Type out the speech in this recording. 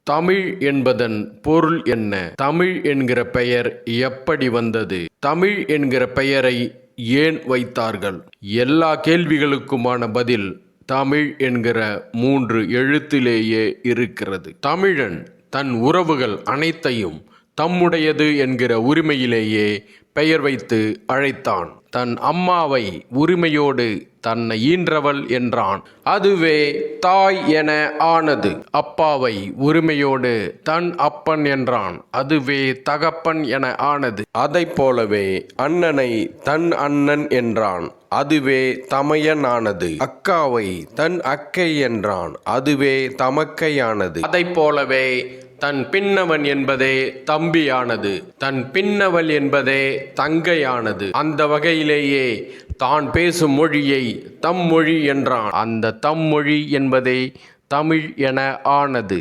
தமிழ் என்பதன் பொருள் என்ன? தமிழ் என்கிற பெயர் எப்படி வந்தது? தமிழ் என்கிற பெயரை ஏன் வைத்தார்கள்? எல்லா கேள்விகளுக்குமான பதில் தமிழ் என்கிற 3 எழுத்திலேயே இருக்கிறது. தமிழன் தன் உறவுகள் அனைத்தையும் தம்முடையது என்கிற உரிமையிலேயே பெயர் வைத்து அழைத்தான். தன் அம்மாவை உரிமையோடு தன்னை ஈன்றவள் என்றான். அதுவே தாய் என ஆனது. அப்பாவை உரிமையோடு தன் அப்பன் என்றான். அதுவே தகப்பன் என ஆனது. அதைப் போலவே அண்ணனை தன் அண்ணன் என்றான். அதுவே தமையன் ஆனது. அக்காவை தன் அக்கை என்றான். அதுவே தமக்கையானது. அதைப் போலவே தன் பின்னவன் என்பதே தம்பியானது. தன் பின்னவள் என்பதே தங்கையானது. அந்த வகையிலேயே தான் பேசும் மொழியை தம் மொழி என்றான். அந்த தம் மொழி என்பதே தமிழ் என ஆனது.